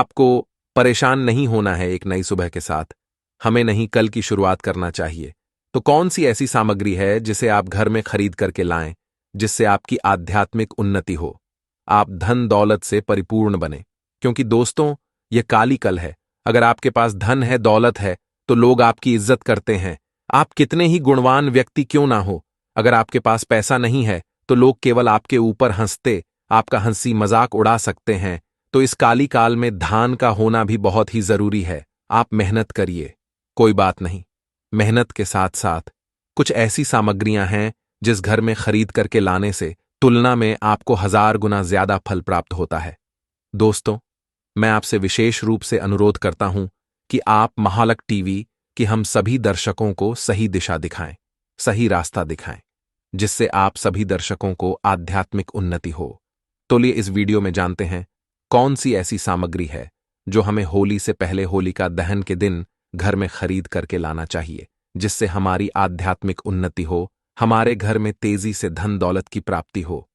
आपको परेशान नहीं होना है एक नई सुबह के साथ। हमें नहीं कल की शुरुआत करना चाहिए। तो कौन सी ऐसी सामग्री है जिसे आप घर में खरीद करके लाएं, जिससे आपकी आध्यात्मिक उन्नति हो, आप धन दौलत से परिपूर्ण बने? क्योंकि दोस्तों, यह काली कल है। अगर आपके पास धन है, दौलत है, तो लोग आपकी इज्जत करते हैं। आप कितने ही गुणवान व्यक्ति क्यों ना हो, अगर आपके पास पैसा नहीं है तो लोग केवल आपके ऊपर हंसते, आपका हंसी मजाक उड़ा सकते हैं। तो इस काली काल में धान का होना भी बहुत ही जरूरी है। आप मेहनत करिए, कोई बात नहीं। मेहनत के साथ साथ कुछ ऐसी सामग्रियां हैं जिस घर में खरीद करके लाने से तुलना में आपको 1000 गुना ज्यादा फल प्राप्त होता है। दोस्तों, मैं आपसे विशेष रूप से अनुरोध करता हूं कि आप महालक टीवी की हम सभी दर्शकों को सही दिशा दिखाएं, सही रास्ता दिखाएं, जिससे आप सभी दर्शकों को आध्यात्मिक उन्नति हो। तो लिए इस वीडियो में जानते हैं कौन सी ऐसी सामग्री है जो हमें होली से पहले होलिका दहन के दिन घर में खरीद करके लाना चाहिए, जिससे हमारी आध्यात्मिक उन्नति हो, हमारे घर में तेजी से धन दौलत की प्राप्ति हो,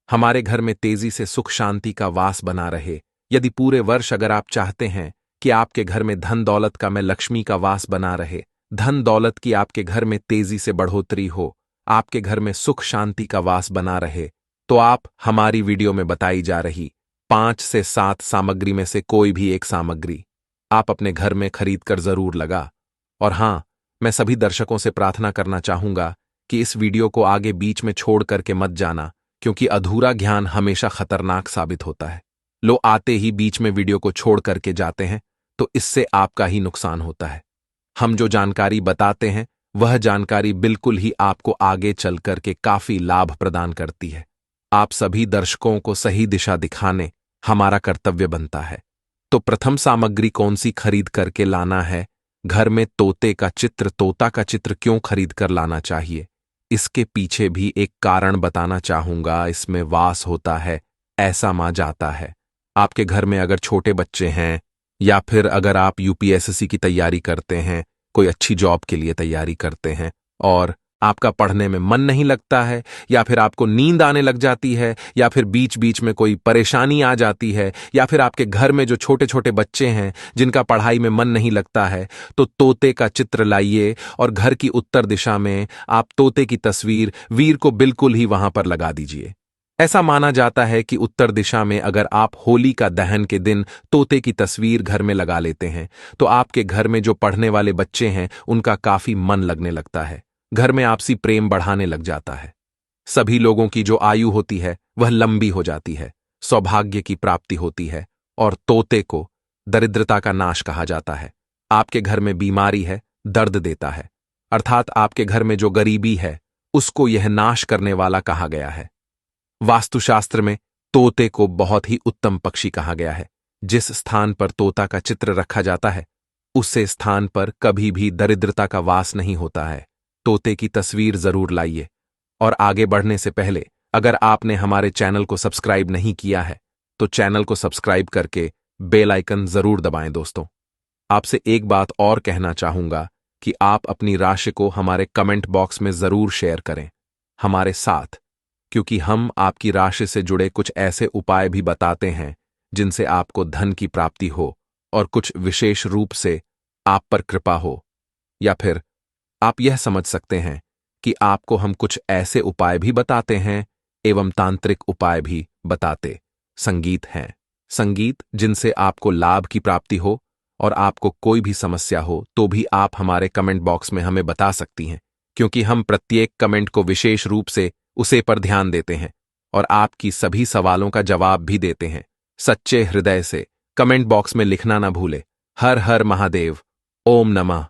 हमारे घर में तेजी से सुख शांति का वास बना रहे। यदि पूरे वर्ष अगर आप चाहते हैं कि आपके घर में धन दौलत का में लक्ष्मी का वास बना रहे, धन दौलत की आपके घर में तेजी से बढ़ोतरी हो, आपके घर में सुख शांति का वास बना रहे, तो आप हमारी वीडियो में बताई जा रही 5 से 7 सामग्री में से कोई भी एक सामग्री आप अपने घर में खरीद कर जरूर लगा। और हां, मैं सभी दर्शकों से प्रार्थना करना चाहूंगा कि इस वीडियो को आगे बीच में छोड़ करके मत जाना, क्योंकि अधूरा ज्ञान हमेशा खतरनाक साबित होता है। लोग आते ही बीच में वीडियो को छोड़ करके जाते हैं, तो इससे आपका ही नुकसान होता है। हम जो जानकारी बताते हैं वह जानकारी बिल्कुल ही आपको आगे चल करके काफी लाभ प्रदान करती है। आप सभी दर्शकों को सही दिशा दिखाने हमारा कर्तव्य बनता है। तो प्रथम सामग्री कौन सी खरीद करके लाना है? घर में तोते का चित्र, तोता का चित्र क्यों खरीद कर लाना चाहिए, इसके पीछे भी एक कारण बताना चाहूंगा। इसमें वास होता है, ऐसा माना जाता है। आपके घर में अगर छोटे बच्चे हैं, या फिर अगर आप यूपीएससी की तैयारी करते हैं, कोई अच्छी जॉब के लिए तैयारी करते हैं, और आपका पढ़ने में मन नहीं लगता है, या फिर आपको नींद आने लग जाती है, या फिर बीच बीच में कोई परेशानी आ जाती है, या फिर आपके घर में जो छोटे छोटे बच्चे हैं जिनका पढ़ाई में मन नहीं लगता है, तो तोते का चित्र लाइए और घर की उत्तर दिशा में आप तोते की तस्वीर वीर को बिल्कुल ही वहां पर लगा दीजिए। ऐसा माना जाता है कि उत्तर दिशा में अगर आप होली का दहन के दिन तोते की तस्वीर घर में लगा लेते हैं, तो आपके घर में जो पढ़ने वाले बच्चे हैं उनका काफी मन लगने लगता है, घर में आपसी प्रेम बढ़ाने लग जाता है। सभी लोगों की जो आयु होती है वह लंबी हो जाती है, सौभाग्य की प्राप्ति होती है, और तोते को दरिद्रता का नाश कहा जाता है। आपके घर में बीमारी है, दर्द देता है, अर्थात आपके घर में जो गरीबी है उसको यह नाश करने वाला कहा गया है। वास्तुशास्त्र में तोते को बहुत ही उत्तम पक्षी कहा गया है। जिस स्थान पर तोता का चित्र रखा जाता है उसे स्थान पर कभी भी दरिद्रता का वास नहीं होता है। तोते की तस्वीर जरूर लाइए। और आगे बढ़ने से पहले अगर आपने हमारे चैनल को सब्सक्राइब नहीं किया है तो चैनल को सब्सक्राइब करके बेल आइकन जरूर दबाएं। दोस्तों, आपसे एक बात और कहना चाहूंगा कि आप अपनी राशि को हमारे कमेंट बॉक्स में जरूर शेयर करें हमारे साथ, क्योंकि हम आपकी राशि से जुड़े कुछ ऐसे उपाय भी बताते हैं जिनसे आपको धन की प्राप्ति हो, और कुछ विशेष रूप से आप पर कृपा हो। या फिर आप यह समझ सकते हैं कि आपको हम कुछ ऐसे उपाय भी बताते हैं एवं तांत्रिक उपाय भी बताते संगीत हैं, संगीत जिनसे आपको लाभ की प्राप्ति हो, और आपको कोई भी समस्या हो तो भी आप हमारे कमेंट बॉक्स में हमें बता सकती हैं, क्योंकि हम प्रत्येक कमेंट को विशेष रूप से उसे पर ध्यान देते हैं और आपकी सभी सवालों का जवाब भी देते हैं। सच्चे हृदय से कमेंट बॉक्स में लिखना ना भूले। हर हर महादेव, ओम नमः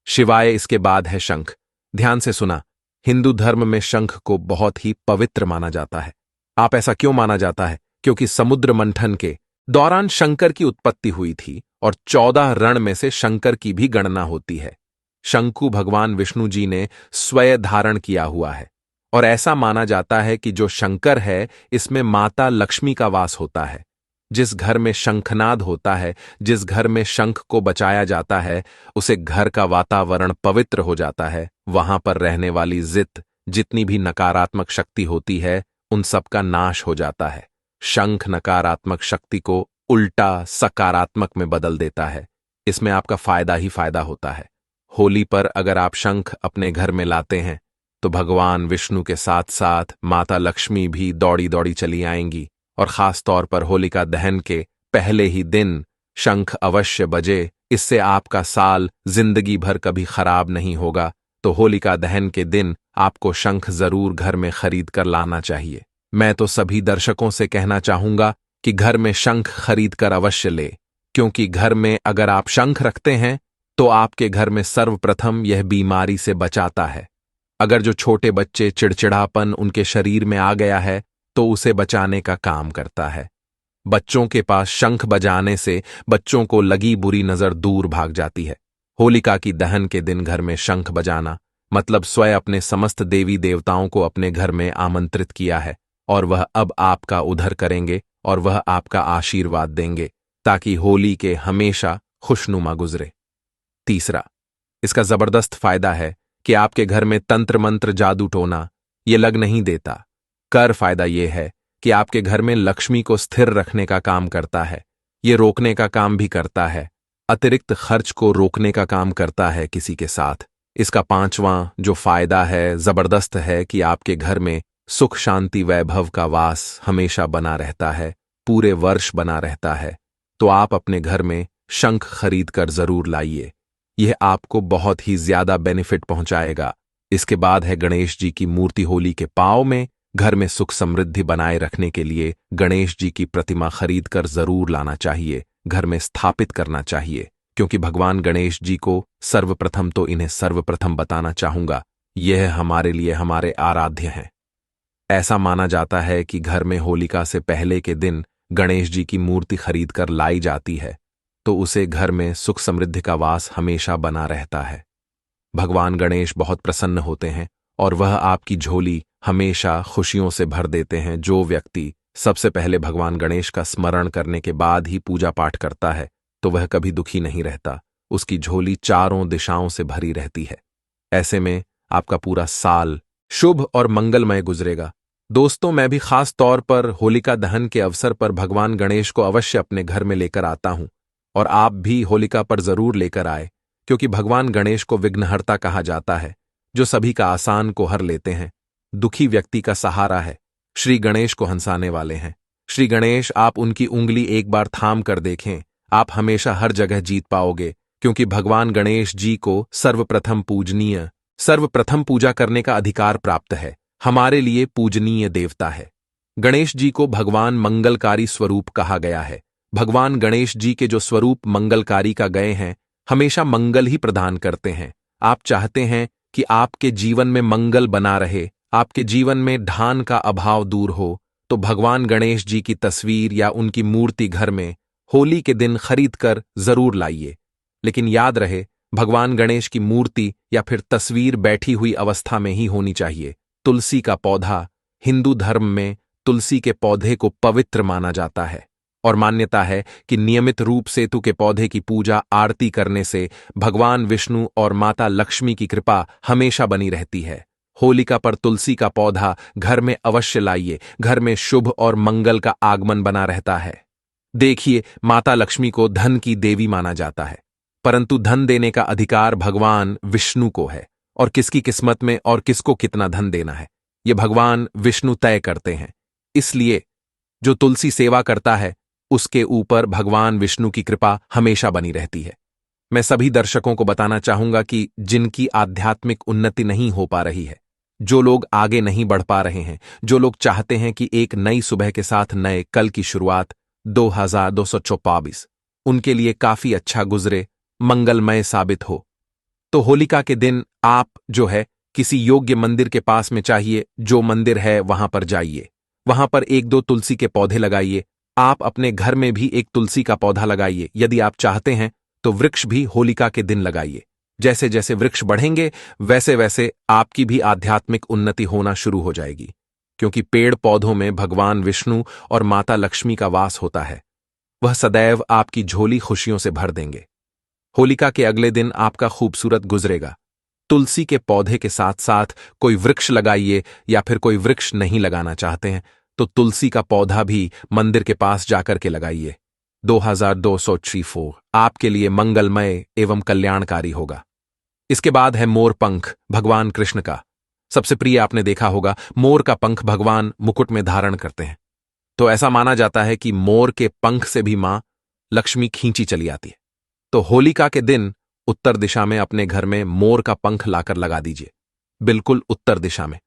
शिवाय। इसके बाद है शंख। ध्यान से सुना, हिंदू धर्म में शंख को बहुत ही पवित्र माना जाता है। आप ऐसा क्यों माना जाता है? क्योंकि समुद्र मंथन के दौरान शंकर की उत्पत्ति हुई थी और 14 रण में से शंकर की भी गणना होती है। शंकु भगवान विष्णु जी ने स्वयं धारण किया हुआ है, और ऐसा माना जाता है कि जो शंकर है इसमें माता लक्ष्मी का वास होता है। जिस घर में शंखनाद होता है, जिस घर में शंख को बचाया जाता है, उसे घर का वातावरण पवित्र हो जाता है। वहां पर रहने वाली जितनी भी नकारात्मक शक्ति होती है उन सब का नाश हो जाता है। शंख नकारात्मक शक्ति को उल्टा सकारात्मक में बदल देता है। इसमें आपका फायदा ही फायदा होता है। होली पर अगर आप शंख अपने घर में लाते हैं तो भगवान विष्णु के साथ साथ माता लक्ष्मी भी दौड़ी दौड़ी चली आएंगी। और खास तौर पर होलिका दहन के पहले ही दिन शंख अवश्य बजे। इससे आपका साल जिंदगी भर कभी खराब नहीं होगा। तो होलिका दहन के दिन आपको शंख जरूर घर में खरीद कर लाना चाहिए। मैं तो सभी दर्शकों से कहना चाहूंगा कि घर में शंख खरीद कर अवश्य ले, क्योंकि घर में अगर आप शंख रखते हैं तो आपके घर में सर्वप्रथम यह बीमारी से बचाता है। अगर जो छोटे बच्चे चिड़चिड़ापन उनके शरीर में आ गया है तो उसे बचाने का काम करता है। बच्चों के पास शंख बजाने से बच्चों को लगी बुरी नजर दूर भाग जाती है। होलिका की दहन के दिन घर में शंख बजाना मतलब स्वयं अपने समस्त देवी देवताओं को अपने घर में आमंत्रित किया है, और वह अब आपका उद्धार करेंगे और वह आपका आशीर्वाद देंगे ताकि होली के हमेशा खुशनुमा गुजरे। तीसरा, इसका जबरदस्त फायदा है कि आपके घर में तंत्र मंत्र जादू टोना ये लग नहीं देता। कर फायदा यह है कि आपके घर में लक्ष्मी को स्थिर रखने का काम करता है। ये रोकने का काम भी करता है, अतिरिक्त खर्च को रोकने का काम करता है किसी के साथ। इसका पांचवां जो फायदा है जबरदस्त है कि आपके घर में सुख शांति वैभव का वास हमेशा बना रहता है, पूरे वर्ष बना रहता है। तो आप अपने घर में शंख खरीद कर जरूर लाइए, यह आपको बहुत ही ज्यादा बेनिफिट पहुंचाएगा। इसके बाद है गणेश जी की मूर्ति। होली के पांव में घर में सुख समृद्धि बनाए रखने के लिए गणेश जी की प्रतिमा खरीद कर जरूर लाना चाहिए, घर में स्थापित करना चाहिए, क्योंकि भगवान गणेश जी को सर्वप्रथम तो इन्हें सर्वप्रथम बताना चाहूंगा, यह हमारे लिए हमारे आराध्य हैं। ऐसा माना जाता है कि घर में होलिका से पहले के दिन गणेश जी की मूर्ति खरीद कर लाई जाती है तो उसे घर में सुख समृद्धि का वास हमेशा बना रहता है। भगवान गणेश बहुत प्रसन्न होते हैं और वह आपकी झोली हमेशा खुशियों से भर देते हैं। जो व्यक्ति सबसे पहले भगवान गणेश का स्मरण करने के बाद ही पूजा पाठ करता है तो वह कभी दुखी नहीं रहता, उसकी झोली चारों दिशाओं से भरी रहती है। ऐसे में आपका पूरा साल शुभ और मंगलमय गुजरेगा। दोस्तों, मैं भी खास तौर पर होलिका दहन के अवसर पर भगवान गणेश को अवश्य अपने घर में लेकर आता हूं, और आप भी होलिका पर जरूर लेकर आए, क्योंकि भगवान गणेश को विघ्नहर्ता कहा जाता है, जो सभी का आसान को हर लेते हैं, दुखी व्यक्ति का सहारा है, श्री गणेश को हंसाने वाले हैं। श्री गणेश, आप उनकी उंगली एक बार थाम कर देखें, आप हमेशा हर जगह जीत पाओगे, क्योंकि भगवान गणेश जी को सर्वप्रथम पूजा करने का अधिकार प्राप्त है, हमारे लिए पूजनीय देवता है। गणेश जी को भगवान मंगलकारी स्वरूप कहा गया है। भगवान गणेश जी के जो स्वरूप मंगलकारी का गए हैं हमेशा मंगल ही प्रदान करते हैं। आप चाहते हैं कि आपके जीवन में मंगल बना रहे, आपके जीवन में ढान का अभाव दूर हो, तो भगवान गणेश जी की तस्वीर या उनकी मूर्ति घर में होली के दिन खरीद कर जरूर लाइए। लेकिन याद रहे, भगवान गणेश की मूर्ति या फिर तस्वीर बैठी हुई अवस्था में ही होनी चाहिए। तुलसी का पौधा, हिंदू धर्म में तुलसी के पौधे को पवित्र माना जाता है और मान्यता है कि नियमित रूप से सेतु के पौधे की पूजा आरती करने से भगवान विष्णु और माता लक्ष्मी की कृपा हमेशा बनी रहती है। होलिका पर तुलसी का पौधा घर में अवश्य लाइए, घर में शुभ और मंगल का आगमन बना रहता है। देखिए, माता लक्ष्मी को धन की देवी माना जाता है, परंतु धन देने का अधिकार भगवान विष्णु को है, और किसकी किस्मत में और किसको कितना धन देना है ये भगवान विष्णु तय करते हैं। इसलिए जो तुलसी सेवा करता है उसके ऊपर भगवान विष्णु की कृपा हमेशा बनी रहती है। मैं सभी दर्शकों को बताना चाहूंगा कि जिनकी आध्यात्मिक उन्नति नहीं हो पा रही है, जो लोग आगे नहीं बढ़ पा रहे हैं, जो लोग चाहते हैं कि एक नई सुबह के साथ नए कल की शुरुआत 2224 उनके लिए काफी अच्छा गुजरे, मंगलमय साबित हो, तो होलिका के दिन आप जो है किसी योग्य मंदिर के पास में चाहिए, जो मंदिर है वहां पर जाइए, वहां पर एक दो तुलसी के पौधे लगाइए। आप अपने घर में भी एक तुलसी का पौधा लगाइए। यदि आप चाहते हैं तो वृक्ष भी होलिका के दिन लगाइए। जैसे जैसे वृक्ष बढ़ेंगे वैसे वैसे आपकी भी आध्यात्मिक उन्नति होना शुरू हो जाएगी, क्योंकि पेड़ पौधों में भगवान विष्णु और माता लक्ष्मी का वास होता है। वह सदैव आपकी झोली खुशियों से भर देंगे। होलिका के अगले दिन आपका खूबसूरत गुजरेगा। तुलसी के पौधे के साथ साथ कोई वृक्ष लगाइए, या फिर कोई वृक्ष नहीं लगाना चाहते हैं तो तुलसी का पौधा भी मंदिर के पास जाकर के लगाइए। 2234 आपके लिए मंगलमय एवं कल्याणकारी होगा। इसके बाद है मोर पंख भगवान कृष्ण का। सबसे प्रिय आपने देखा होगा, मोर का पंख भगवान मुकुट में धारण करते हैं। तो ऐसा माना जाता है कि मोर के पंख से भी मां लक्ष्मी खींची चली आती है। तो होलिका के दिन उत्तर दिशा में अपने घर में मोर का पंख लाकर लगा दीजिए, बिल्कुल उत्तर दिशा में।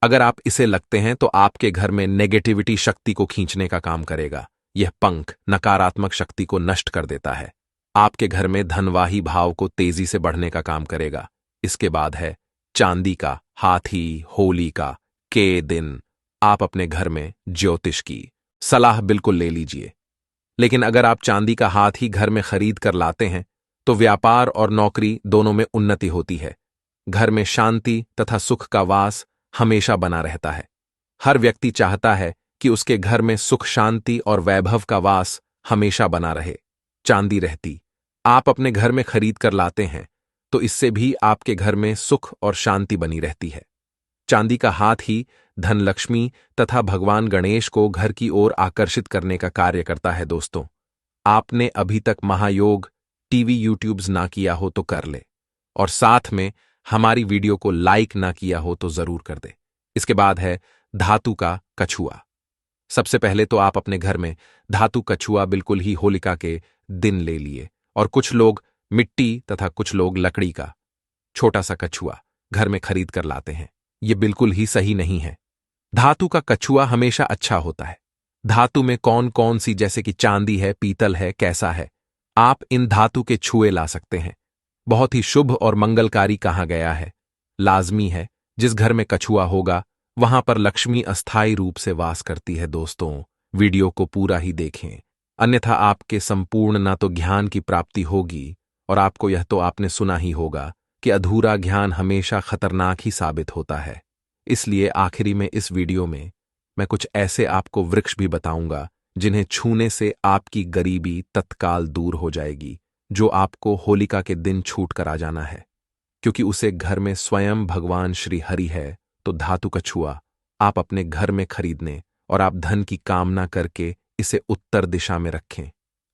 अगर आप इसे लगते हैं तो आपके घर में नेगेटिविटी शक्ति को खींचने का काम करेगा। यह पंख नकारात्मक शक्ति को नष्ट कर देता है। आपके घर में धनवाही भाव को तेजी से बढ़ने का काम करेगा। इसके बाद है चांदी का हाथी होलिका के दिन आप अपने घर में ज्योतिष की सलाह बिल्कुल ले लीजिए। लेकिन अगर आप चांदी का हाथी घर में खरीद कर लाते हैं तो व्यापार और नौकरी दोनों में उन्नति होती है। घर में शांति तथा सुख का वास हमेशा बना रहता है। हर व्यक्ति चाहता है कि उसके घर में सुख शांति और वैभव का वास हमेशा बना रहे। चांदी रहती आप अपने घर में खरीद कर लाते हैं तो इससे भी आपके घर में सुख और शांति बनी रहती है। चांदी का हाथ ही धन लक्ष्मी तथा भगवान गणेश को घर की ओर आकर्षित करने का कार्य करता है। दोस्तों, आपने अभी तक महायोग टीवी यूट्यूब्स ना किया हो तो कर ले, और साथ में हमारी वीडियो को लाइक ना किया हो तो जरूर कर दे। इसके बाद है धातु का कछुआ। सबसे पहले तो आप अपने घर में धातु कछुआ बिल्कुल ही होलिका के दिन ले लिए, और कुछ लोग मिट्टी तथा कुछ लोग लकड़ी का छोटा सा कछुआ घर में खरीद कर लाते हैं। यह बिल्कुल ही सही नहीं है। धातु का कछुआ हमेशा अच्छा होता है। धातु में कौन कौन सी, जैसे कि चांदी है, पीतल है, कैसा है, आप इन धातु के छुए ला सकते हैं। बहुत ही शुभ और मंगलकारी कहा गया है। लाजमी है जिस घर में कछुआ होगा वहां पर लक्ष्मी अस्थायी रूप से वास करती है। दोस्तों, वीडियो को पूरा ही देखें, अन्यथा आपके संपूर्ण ना तो ज्ञान की प्राप्ति होगी, और आपको यह तो आपने सुना ही होगा कि अधूरा ज्ञान हमेशा खतरनाक ही साबित होता है। इसलिए आखिरी में इस वीडियो में मैं कुछ ऐसे आपको वृक्ष भी बताऊंगा जिन्हें छूने से आपकी गरीबी तत्काल दूर हो जाएगी, जो आपको होलिका के दिन छूट कर आ जाना है। क्योंकि उसे घर में स्वयं भगवान श्री हरि है, तो धातु कछुआ आप अपने घर में खरीदने और आप धन की कामना करके इसे उत्तर दिशा में रखें।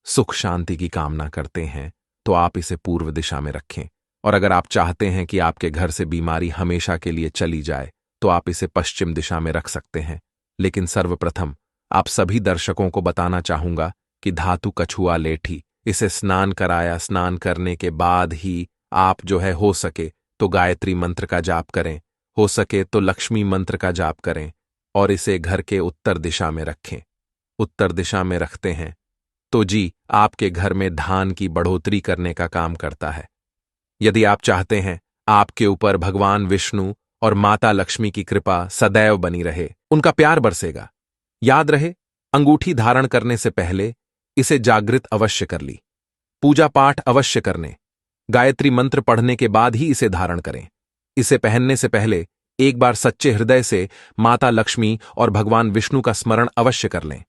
सुख शांति की कामना करते हैं तो आप इसे पूर्व दिशा में रखें, और अगर आप चाहते हैं कि आपके घर से बीमारी हमेशा के लिए चली जाए तो आप इसे पश्चिम दिशा में रख सकते हैं। लेकिन सर्वप्रथम आप सभी दर्शकों को बताना चाहूंगा कि धातु कछुआ लेठी, इसे स्नान कराया, स्नान करने के बाद ही आप जो है हो सके तो गायत्री मंत्र का जाप करें, हो सके तो लक्ष्मी मंत्र का जाप करें, और इसे घर के उत्तर दिशा में रखें। उत्तर दिशा में रखते हैं तो जी आपके घर में धान की बढ़ोतरी करने का काम करता है। यदि आप चाहते हैं आपके ऊपर भगवान विष्णु और माता लक्ष्मी की कृपा सदैव बनी रहे, उनका प्यार बरसेगा। याद रहे, अंगूठी धारण करने से पहले इसे जागृत अवश्य कर ली, पूजा पाठ अवश्य करने, गायत्री मंत्र पढ़ने के बाद ही इसे धारण करें। इसे पहनने से पहले एक बार सच्चे हृदय से माता लक्ष्मी और भगवान विष्णु का स्मरण अवश्य कर लें,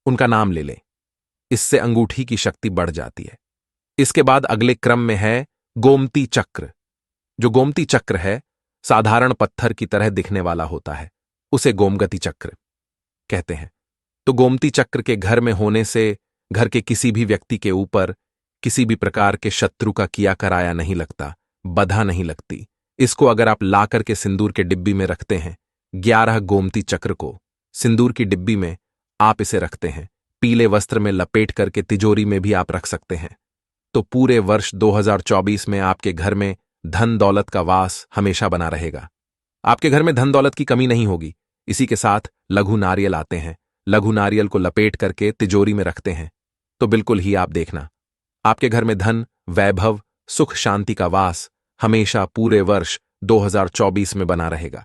उनका नाम ले लें। इससे अंगूठी की शक्ति बढ़ जाती है। इसके बाद अगले क्रम में है गोमती चक्र। जो गोमती चक्र है साधारण पत्थर की तरह दिखने वाला होता है, उसे गोमगति चक्र कहते हैं। तो गोमती चक्र के घर में होने से घर के किसी भी व्यक्ति के ऊपर किसी भी प्रकार के शत्रु का किया कराया नहीं लगता, बधा नहीं लगती। इसको अगर आप लाकर के सिंदूर के डिब्बी में रखते हैं, 11 गोमती चक्र को सिंदूर की डिब्बी में आप इसे रखते हैं, पीले वस्त्र में लपेट करके तिजोरी में भी आप रख सकते हैं, तो पूरे वर्ष 2024 में आपके घर में धन दौलत का वास हमेशा बना रहेगा। आपके घर में धन दौलत की कमी नहीं होगी। इसी के साथ लघु नारियल आते हैं, लघु नारियल को लपेट करके तिजोरी में रखते हैं, तो बिल्कुल ही आप देखना आपके घर में धन, वैभव, सुख शांति का वास हमेशा पूरे वर्ष 2024 में बना रहेगा।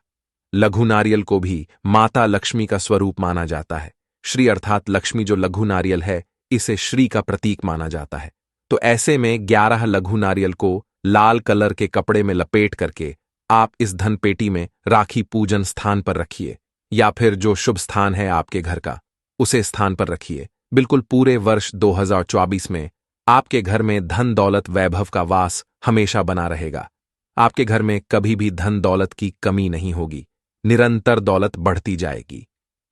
लघु नारियल को भी माता लक्ष्मी का स्वरूप माना जाता है। श्री अर्थात लक्ष्मी जो लघु नारियल है, इसे श्री का प्रतीक माना जाता है। तो ऐसे में 11 लघु नारियल को लाल कलर के कपड़े में लपेट करके आप इस धन पेटी में राखी पूजन स्थान पर रखिए, या फिर जो शुभ स्थान है आपके घर का उसे स्थान पर रखिए। बिल्कुल पूरे वर्ष 2024 में आपके घर में धन दौलत वैभव का वास हमेशा बना रहेगा। आपके घर में कभी भी धन दौलत की कमी नहीं होगी, निरंतर दौलत बढ़ती जाएगी।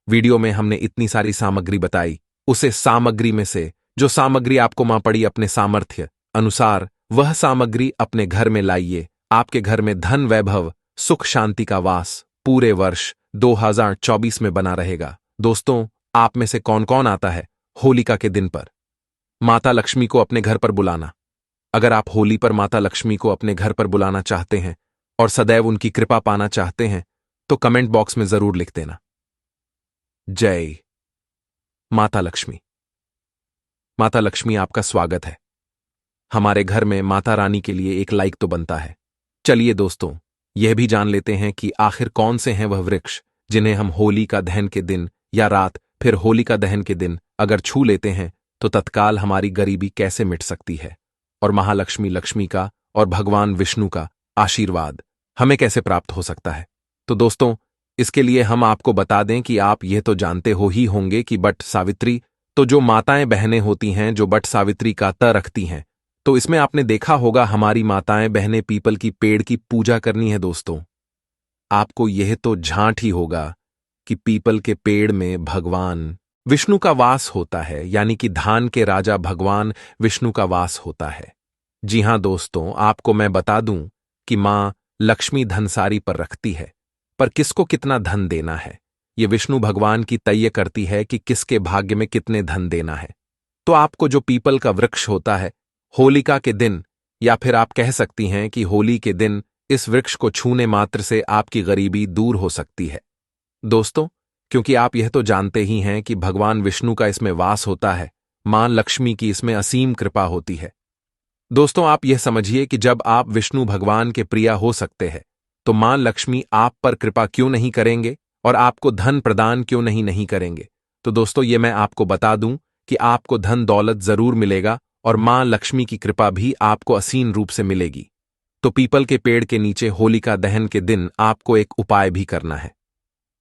वीडियो में हमने इतनी सारी सामग्री बताई, उसे सामग्री में से जो सामग्री आपको मां पड़ी अपने सामर्थ्य अनुसार वह सामग्री अपने घर में लाइए। आपके घर में धन वैभव सुख शांति का वास पूरे वर्ष 2024 में बना रहेगा। दोस्तों, आप में से कौन कौन आता है होलिका के दिन पर माता लक्ष्मी को अपने घर पर बुलाना? अगर आप होली पर माता लक्ष्मी को अपने घर पर बुलाना चाहते हैं और सदैव उनकी कृपा पाना चाहते हैं तो कमेंट बॉक्स में जरूर लिख देना, जय माता लक्ष्मी। माता लक्ष्मी आपका स्वागत है। हमारे घर में माता रानी के लिए एक लाइक तो बनता है। चलिए दोस्तों, यह भी जान लेते हैं कि आखिर कौन से हैं वह वृक्ष जिन्हें हम होली का दहन के दिन या रात फिर होलिका दहन के दिन अगर छू लेते हैं तो तत्काल हमारी गरीबी कैसे मिट सकती है और महालक्ष्मी लक्ष्मी का और भगवान विष्णु का आशीर्वाद हमें कैसे प्राप्त हो सकता है। तो दोस्तों, इसके लिए हम आपको बता दें कि आप यह तो जानते हो ही होंगे कि बट सावित्री, तो जो माताएं बहनें होती हैं जो बट सावित्री का त रखती हैं, तो इसमें आपने देखा होगा हमारी माताएं बहनें पीपल की पेड़ की पूजा करनी है। दोस्तों, आपको यह तो झांट ही होगा कि पीपल के पेड़ में भगवान विष्णु का वास होता है, यानी कि धान के राजा भगवान विष्णु का वास होता है। जी हां दोस्तों, आपको मैं बता दूं कि मां लक्ष्मी धनसारी पर रखती है, पर किसको कितना धन देना है ये विष्णु भगवान की तय करती है कि किसके भाग्य में कितने धन देना है। तो आपको जो पीपल का वृक्ष होता है होलिका के दिन, या फिर आप कह सकती हैं कि होली के दिन, इस वृक्ष को छूने मात्र से आपकी गरीबी दूर हो सकती है। दोस्तों, क्योंकि आप यह तो जानते ही हैं कि भगवान विष्णु का इसमें वास होता है, मां लक्ष्मी की इसमें असीम कृपा होती है। दोस्तों, आप यह समझिए कि जब आप विष्णु भगवान के प्रिया हो सकते हैं तो मां लक्ष्मी आप पर कृपा क्यों नहीं करेंगे और आपको धन प्रदान क्यों नहीं करेंगे। तो दोस्तों, ये मैं आपको बता दूं कि आपको धन दौलत जरूर मिलेगा और मां लक्ष्मी की कृपा भी आपको असीम रूप से मिलेगी। तो पीपल के पेड़ के नीचे होलिका दहन के दिन आपको एक उपाय भी करना है।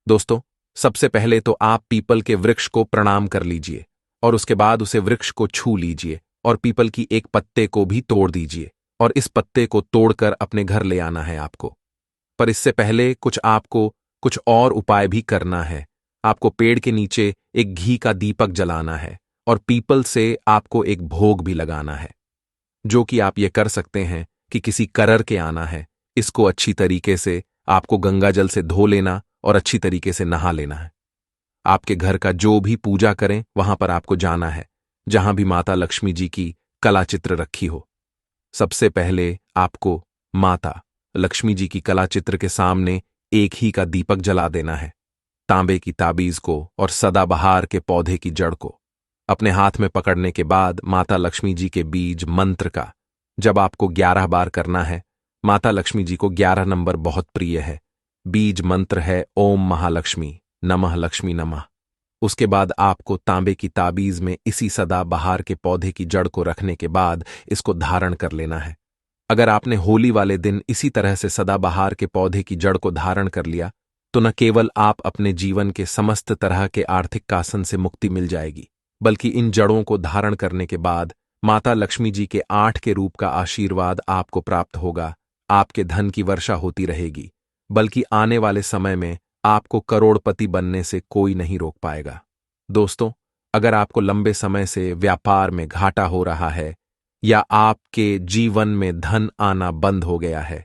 दोस्तों, सबसे पहले तो आप पीपल के वृक्ष को प्रणाम कर लीजिए और उसके बाद उसे वृक्ष को छू लीजिए और पीपल की एक पत्ते को भी तोड़ दीजिए और इस पत्ते को तोड़कर अपने घर ले आना है आपको। पर इससे पहले आपको कुछ और उपाय भी करना है। आपको पेड़ के नीचे एक घी का दीपक जलाना है और पीपल से आपको एक भोग भी लगाना है, जो कि आप ये कर सकते हैं कि किसी करर के आना है। इसको अच्छी तरीके से आपको गंगा जल से धो लेना और अच्छी तरीके से नहा लेना है। आपके घर का जो भी पूजा करें वहां पर आपको जाना है जहां भी माता लक्ष्मी जी की कला चित्र रखी हो। सबसे पहले आपको माता लक्ष्मी जी की कला चित्र के सामने एक ही का दीपक जला देना है। तांबे की ताबीज को और सदाबहार के पौधे की जड़ को अपने हाथ में पकड़ने के बाद माता लक्ष्मी जी के बीज मंत्र का जब आपको 11 बार करना है। माता लक्ष्मी जी को 11 नंबर बहुत प्रिय है। बीज मंत्र है ओम महालक्ष्मी नमः लक्ष्मी नमः। उसके बाद आपको तांबे की ताबीज में इसी सदाबहार के पौधे की जड़ को रखने के बाद इसको धारण कर लेना है। अगर आपने होली वाले दिन इसी तरह से सदाबहार के पौधे की जड़ को धारण कर लिया तो न केवल आप अपने जीवन के समस्त तरह के आर्थिक कासन से मुक्ति मिल जाएगी, बल्कि इन जड़ों को धारण करने के बाद माता लक्ष्मी जी के 8 के रूप का आशीर्वाद आपको प्राप्त होगा। आपके धन की वर्षा होती रहेगी, बल्कि आने वाले समय में आपको करोड़पति बनने से कोई नहीं रोक पाएगा। दोस्तों, अगर आपको लंबे समय से व्यापार में घाटा हो रहा है या आपके जीवन में धन आना बंद हो गया है,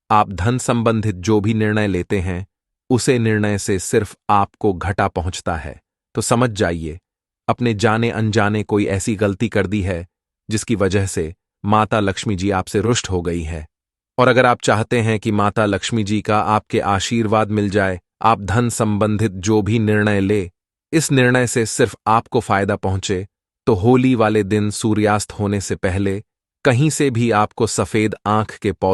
आप धन संबंधित जो भी निर्णय लेते हैं उसे निर्णय से सिर्फ आपको घाटा पहुंचता है, तो समझ जाइए अपने जाने अनजाने कोई ऐसी गलती कर दी है जिसकी वजह से माता लक्ष्मी जी आपसे रुष्ट हो गई है। और अगर आप चाहते हैं कि माता लक्ष्मी जी का आपके आशीर्वाद मिल जाए, आप धन संबंधित जो भी निर्णय ले इस निर्णय से सिर्फ आपको फायदा पहुंचे, तो होली वाले दिन सूर्यास्त होने से पहले कहीं से भी आपको सफेद आंख के पौधे